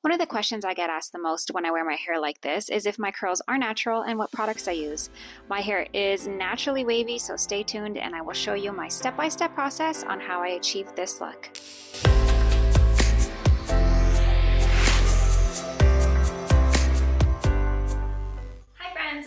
One of the questions I get asked the most when I wear my hair like this is if my curls are natural and what products I use. My hair is naturally wavy, so stay tuned and I will show you my step-by-step process on how I achieve this look.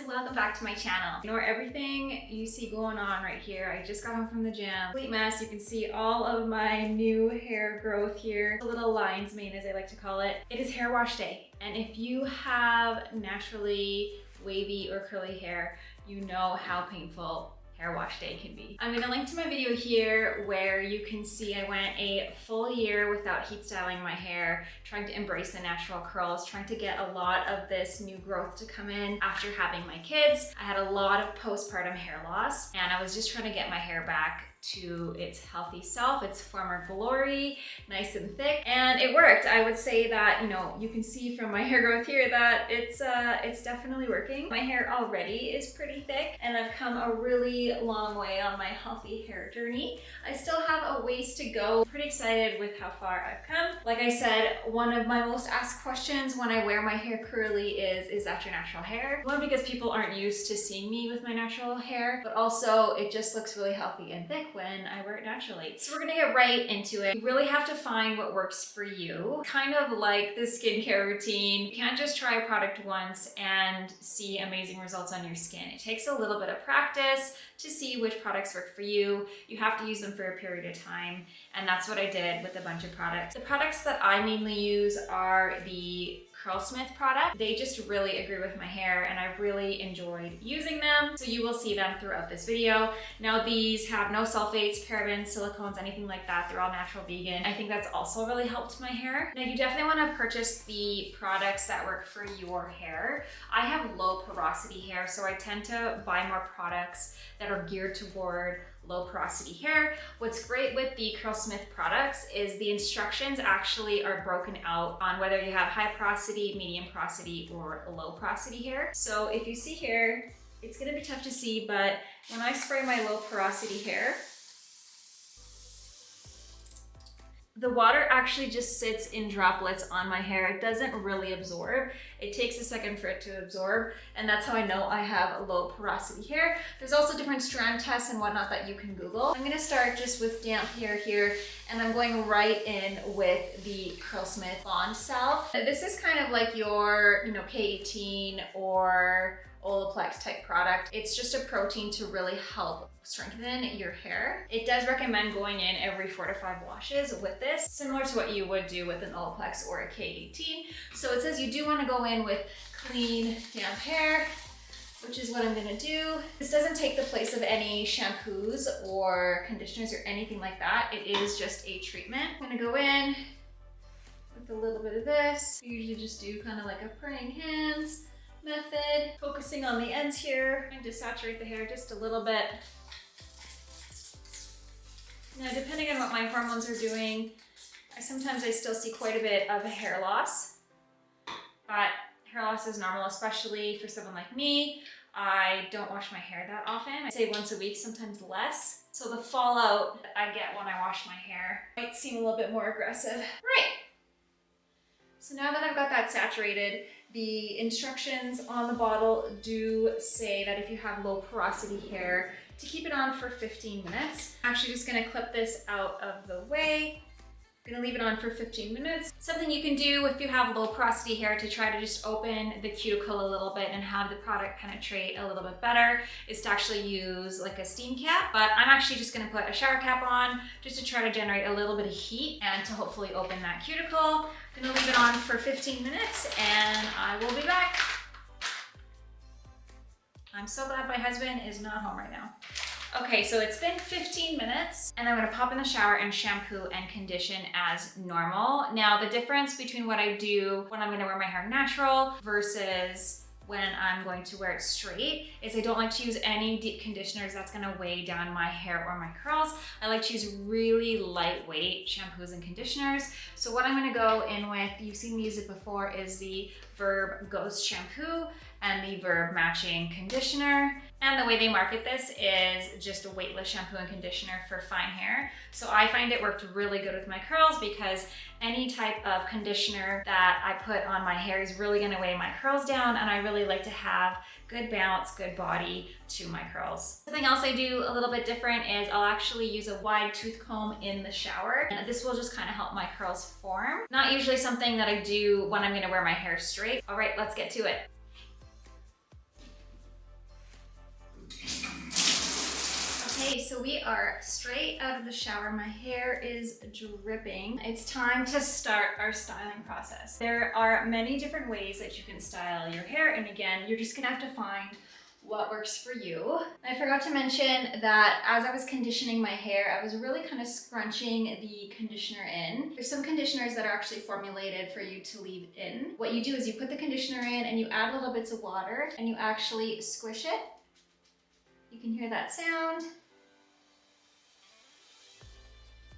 Welcome back to my channel. Ignore everything you see going on right here. I just got home from the gym. Complete mess. You can see all of my new hair growth here. The little lion's mane, as I like to call it. It is hair wash day. And if you have naturally wavy or curly hair, you know how painful hair wash day can be. I'm gonna link to my video here where you can see I went a full year without heat styling my hair, trying to embrace the natural curls, trying to get a lot of this new growth to come in after having my kids. I had a lot of postpartum hair loss and I was just trying to get my hair back to its healthy self, its former glory, nice and thick, and it worked. I would say that, you can see from my hair growth here that it's definitely working. My hair already is pretty thick and I've come a really long way on my healthy hair journey. I still have a ways to go. Pretty excited with how far I've come. Like I said, one of my most asked questions when I wear my hair curly is that your natural hair? One, because people aren't used to seeing me with my natural hair, but also it just looks really healthy and thick when I wear it naturally. So we're gonna get right into it. You really have to find what works for you. Kind of like the skincare routine. You can't just try a product once and see amazing results on your skin. It takes a little bit of practice to see which products work for you. You have to use them for a period of time, and that's what I did with a bunch of products. The products that I mainly use are the Curlsmith product. They just really agree with my hair and I've really enjoyed using them. So you will see them throughout this video. Now these have no sulfates, parabens, silicones, anything like that. They're all natural vegan. I think that's also really helped my hair. Now you definitely want to purchase the products that work for your hair. I have low porosity hair, so I tend to buy more products that are geared toward low porosity hair. What's great with the Curlsmith products is the instructions actually are broken out on whether you have high porosity, medium porosity, or low porosity hair. So if you see here, it's gonna be tough to see, but when I spray my low porosity hair, the water actually just sits in droplets on my hair. It doesn't really absorb. It takes a second for it to absorb, and that's how I know I have low porosity hair. There's also different strand tests and whatnot that you can Google. I'm gonna start just with damp hair here, and I'm going right in with the Curlsmith Bond Salve. This is kind of like your, K18 or Olaplex type product. It's just a protein to really help strengthen your hair. It does recommend going in every 4 to 5 washes with this, similar to what you would do with an Olaplex or a K18. So it says you do want to go in with clean, damp hair, which is what I'm gonna do. This doesn't take the place of any shampoos or conditioners or anything like that. It is just a treatment. I'm gonna go in with a little bit of this. I usually just do kind of like a praying hands method, focusing on the ends here, and to saturate the hair just a little bit. Now, depending on what my hormones are doing, sometimes I still see quite a bit of hair loss, but hair loss is normal, especially for someone like me. I don't wash my hair that often. I say once a week, sometimes less. So the fallout that I get when I wash my hair might seem a little bit more aggressive. Right. So now that I've got that saturated, the instructions on the bottle do say that if you have low porosity hair, to keep it on for 15 minutes. I'm actually just gonna clip this out of the way. I'm gonna leave it on for 15 minutes. Something you can do if you have low porosity hair to try to just open the cuticle a little bit and have the product penetrate a little bit better is to actually use like a steam cap. But I'm actually just gonna put a shower cap on just to try to generate a little bit of heat and to hopefully open that cuticle. I'm gonna leave it on for 15 minutes and I will be back. I'm so glad my husband is not home right now. Okay, so it's been 15 minutes and I'm gonna pop in the shower and shampoo and condition as normal. Now, the difference between what I do when I'm gonna wear my hair natural versus when I'm going to wear it straight is I don't like to use any deep conditioners that's gonna weigh down my hair or my curls. I like to use really lightweight shampoos and conditioners. So what I'm gonna go in with, you've seen me use it before, is the Verb Ghost Shampoo and the Verb Matching Conditioner. And the way they market this is just a weightless shampoo and conditioner for fine hair. So I find it worked really good with my curls because any type of conditioner that I put on my hair is really gonna weigh my curls down, and I really like to have good bounce, good body to my curls. Something else I do a little bit different is I'll actually use a wide tooth comb in the shower. And this will just kind of help my curls form. Not usually something that I do when I'm gonna wear my hair straight. All right, let's get to it. Okay, so we are straight out of the shower. My hair is dripping. It's time to start our styling process. There are many different ways that you can style your hair, and again, you're just gonna have to find what works for you. I forgot to mention that as I was conditioning my hair, I was really kind of scrunching the conditioner in. There's some conditioners that are actually formulated for you to leave in. What you do is you put the conditioner in and you add little bits of water and you actually squish it. You can hear that sound.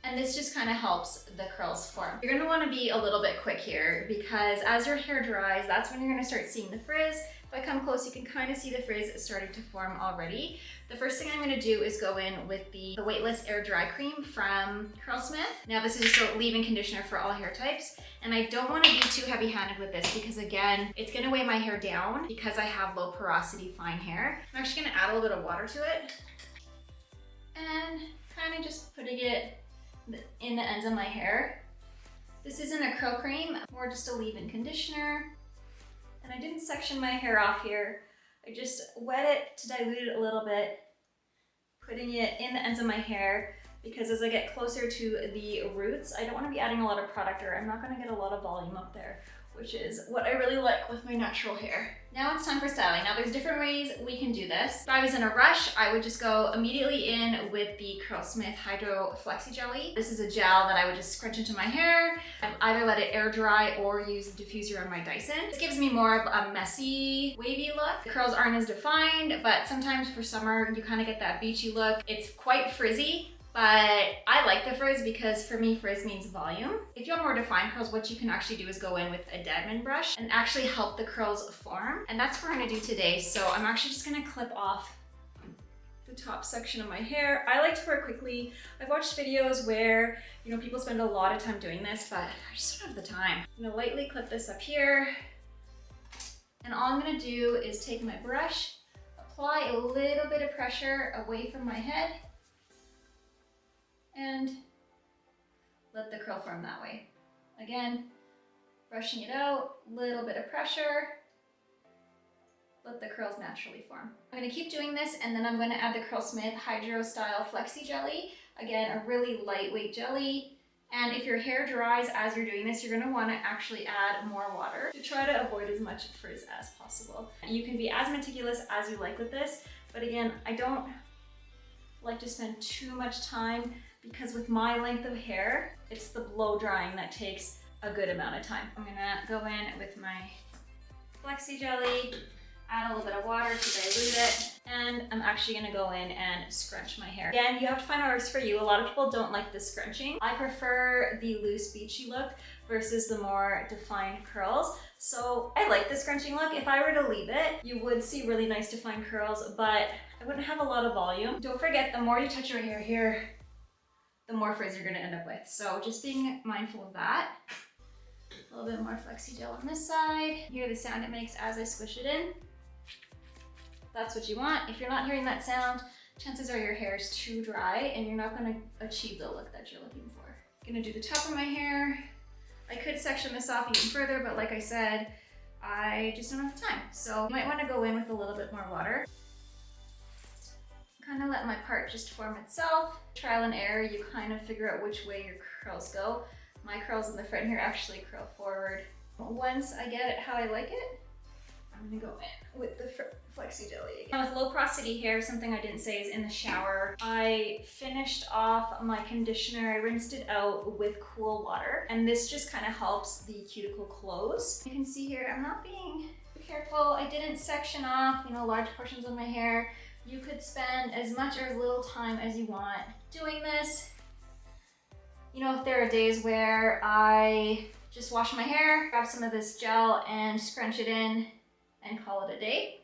And this just kind of helps the curls form. You're gonna wanna be a little bit quick here because as your hair dries, that's when you're gonna start seeing the frizz. If I come close, you can kind of see the frizz starting to form already. The first thing I'm gonna do is go in with the Weightless Air Dry Cream from Curlsmith. Now this is just a leave-in conditioner for all hair types. And I don't wanna be too heavy-handed with this because again, it's gonna weigh my hair down because I have low porosity fine hair. I'm actually gonna add a little bit of water to it and kind of just putting it in the ends of my hair. This isn't a curl cream, more just a leave-in conditioner. And I didn't section my hair off here. I just wet it to dilute it a little bit, putting it in the ends of my hair because as I get closer to the roots, I don't want to be adding a lot of product or I'm not going to get a lot of volume up there, which is what I really like with my natural hair. Now it's time for styling. Now there's different ways we can do this. If I was in a rush, I would just go immediately in with the Curlsmith Hydro Flexi Jelly. This is a gel that I would just scrunch into my hair and either let it air dry or use the diffuser on my Dyson. This gives me more of a messy, wavy look. The curls aren't as defined, but sometimes for summer, you kind of get that beachy look. It's quite frizzy, but I like the frizz because for me, frizz means volume. If you want more defined curls, what you can actually do is go in with a Deadman brush and actually help the curls form. And that's what we're gonna do today. So I'm actually just gonna clip off the top section of my hair. I like to work quickly. I've watched videos where, you know, people spend a lot of time doing this, but I just don't have the time. I'm gonna lightly clip this up here. And all I'm gonna do is take my brush, apply a little bit of pressure away from my head, and let the curl form that way. Again, brushing it out, little bit of pressure, let the curls naturally form. I'm gonna keep doing this and then I'm gonna add the Curlsmith Hydro Style Flexi Jelly. Again, a really lightweight jelly. And if your hair dries as you're doing this, you're gonna wanna actually add more water to try to avoid as much frizz as possible. You can be as meticulous as you like with this, but again, I don't like to spend too much time because with my length of hair, it's the blow drying that takes a good amount of time. I'm gonna go in with my Flexi Jelly, add a little bit of water to dilute it, and I'm actually gonna go in and scrunch my hair. Again, you have to find what works for you. A lot of people don't like the scrunching. I prefer the loose beachy look versus the more defined curls. So I like the scrunching look. If I were to leave it, you would see really nice defined curls, but I wouldn't have a lot of volume. Don't forget, the more you touch your hair here, the more frizz you're gonna end up with. So just being mindful of that. A little bit more Flexi Gel on this side. Hear the sound it makes as I squish it in. That's what you want. If you're not hearing that sound, chances are your hair is too dry and you're not gonna achieve the look that you're looking for. I'm gonna do the top of my hair. I could section this off even further, but like I said, I just don't have time. So you might wanna go in with a little bit more water. Kind of let my part just form itself. Trial and error, you kind of figure out which way your curls go. My curls in the front here actually curl forward. Once I get it how I like it, I'm gonna go in with the Flexi Jelly. Now with low porosity hair, something I didn't say is in the shower, I finished off my conditioner, I rinsed it out with cool water, and this just kind of helps the cuticle close. You can see here, I'm not being careful. I didn't section off, you know, large portions of my hair. You could spend as much or as little time as you want doing this. You know, if there are days where I just wash my hair, grab some of this gel and scrunch it in and call it a day.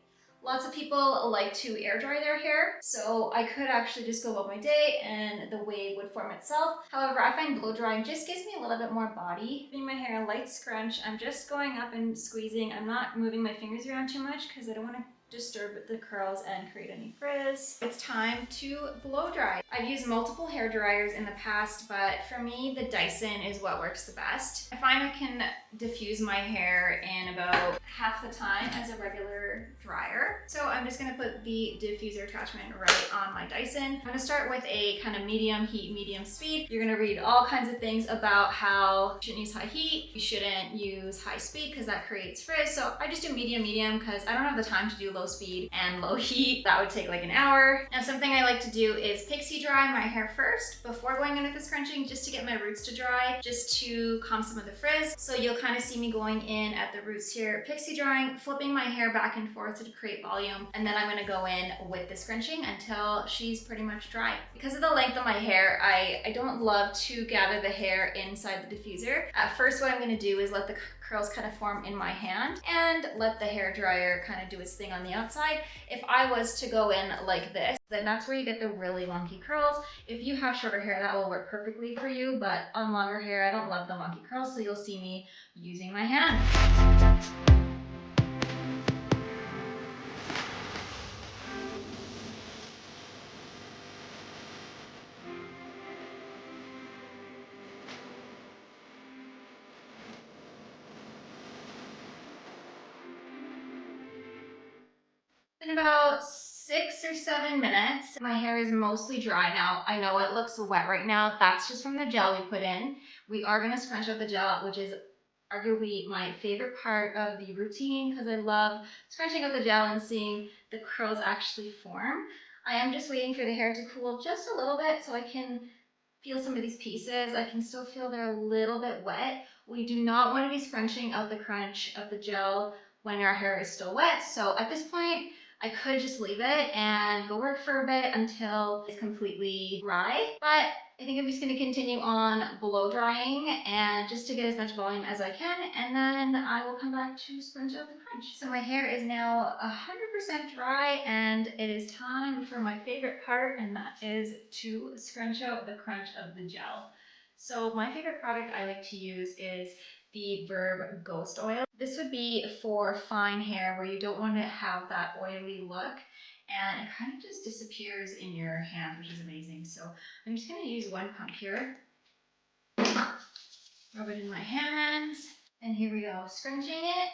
Lots of people like to air dry their hair, so I could actually just go about my day and the wave would form itself. However, I find blow drying just gives me a little bit more body. Giving my hair a light scrunch, I'm just going up and squeezing. I'm not moving my fingers around too much because I don't want to disturb the curls and create any frizz. It's time to blow dry. I've used multiple hair dryers in the past, but for me, the Dyson is what works the best. I find I can diffuse my hair in about half the time as a regular dryer. So I'm just gonna put the diffuser attachment right on my Dyson. I'm gonna start with a kind of medium heat, medium speed. You're gonna read all kinds of things about how you shouldn't use high heat, you shouldn't use high speed because that creates frizz. So I just do medium because I don't have the time to do low speed and low heat. That would take like an hour. Now something I like to do is pixie dry my hair first before going in with the scrunching, just to get my roots to dry, just to calm some of the frizz. So you'll kind of see me going in at the roots here, pixie drying, flipping my hair back and forth to create volume, and then I'm gonna go in with the scrunching until she's pretty much dry. Because of the length of my hair, I don't love to gather the hair inside the diffuser. At first, what I'm gonna do is let the curls kind of form in my hand and let the hair dryer kind of do its thing on the outside. If I was to go in like this, then that's where you get the really wonky curls. If you have shorter hair, that will work perfectly for you, but on longer hair, I don't love the wonky curls, so you'll see me using my hand. In about 6 or 7 minutes, my hair is mostly dry now. I know it looks wet right now. That's just from the gel we put in. We are gonna scrunch out the gel, which is arguably my favorite part of the routine because I love scrunching out the gel and seeing the curls actually form. I am just waiting for the hair to cool just a little bit so I can feel some of these pieces. I can still feel they're a little bit wet. We do not want to be scrunching out the crunch of the gel when our hair is still wet. So at this point, I could just leave it and go work for a bit until it's completely dry. But I think I'm just going to continue on blow drying and just to get as much volume as I can, and then I will come back to scrunch out the crunch. So my hair is now 100% dry and it is time for my favorite part, and that is to scrunch out the crunch of the gel. So my favorite product I like to use is the Verb Ghost Oil. This would be for fine hair where you don't want to have that oily look, and it kind of just disappears in your hand, which is amazing. So I'm just going to use one pump here, rub it in my hands, and here we go, scrunching it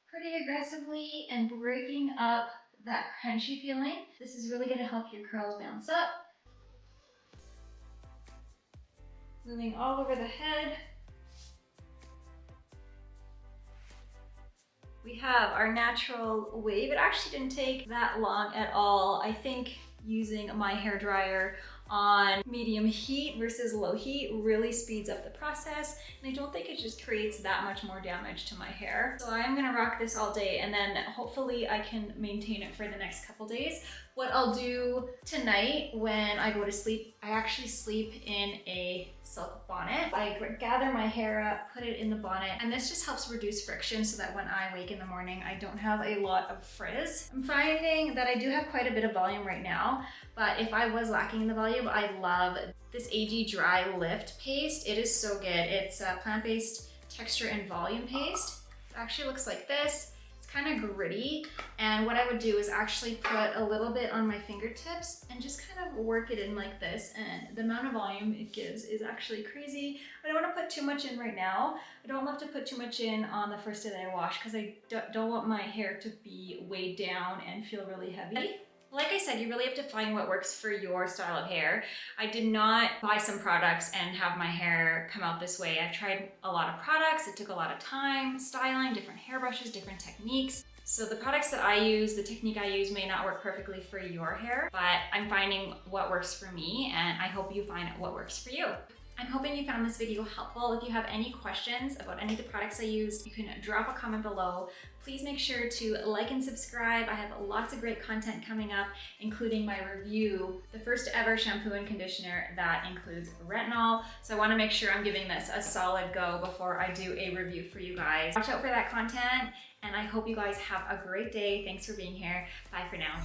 pretty aggressively and breaking up that crunchy feeling. This is really going to help your curls bounce up. Moving all over the head. We have our natural wave. It actually didn't take that long at all. I think using my hair dryer on medium heat versus low heat really speeds up the process, and I don't think it just creates that much more damage to my hair. So I'm gonna rock this all day, and then hopefully I can maintain it for the next couple days. What I'll do tonight when I go to sleep, I actually sleep in a silk bonnet. I gather my hair up, put it in the bonnet, and this just helps reduce friction so that when I wake in the morning, I don't have a lot of frizz. I'm finding that I do have quite a bit of volume right now, but if I was lacking in the volume, I love this AG Dry Lift paste. It is so good. It's a plant-based texture and volume paste. It actually looks like this. Kind of gritty, and what I would do is actually put a little bit on my fingertips and just kind of work it in like this, and the amount of volume it gives is actually crazy. I don't want to put too much in right now. I don't love to put too much in on the first day that I wash because I don't want my hair to be weighed down and feel really heavy. Like I said, you really have to find what works for your style of hair. I did not buy some products and have my hair come out this way. I've tried a lot of products. It took a lot of time, styling, different hairbrushes, different techniques. So the products that I use, the technique I use may not work perfectly for your hair, but I'm finding what works for me, and I hope you find what works for you. I'm hoping you found this video helpful. If you have any questions about any of the products I used, you can drop a comment below. Please make sure to like and subscribe. I have lots of great content coming up, including my review, the first ever shampoo and conditioner that includes retinol. So I want to make sure I'm giving this a solid go before I do a review for you guys. Watch out for that content, and I hope you guys have a great day. Thanks for being here. Bye for now.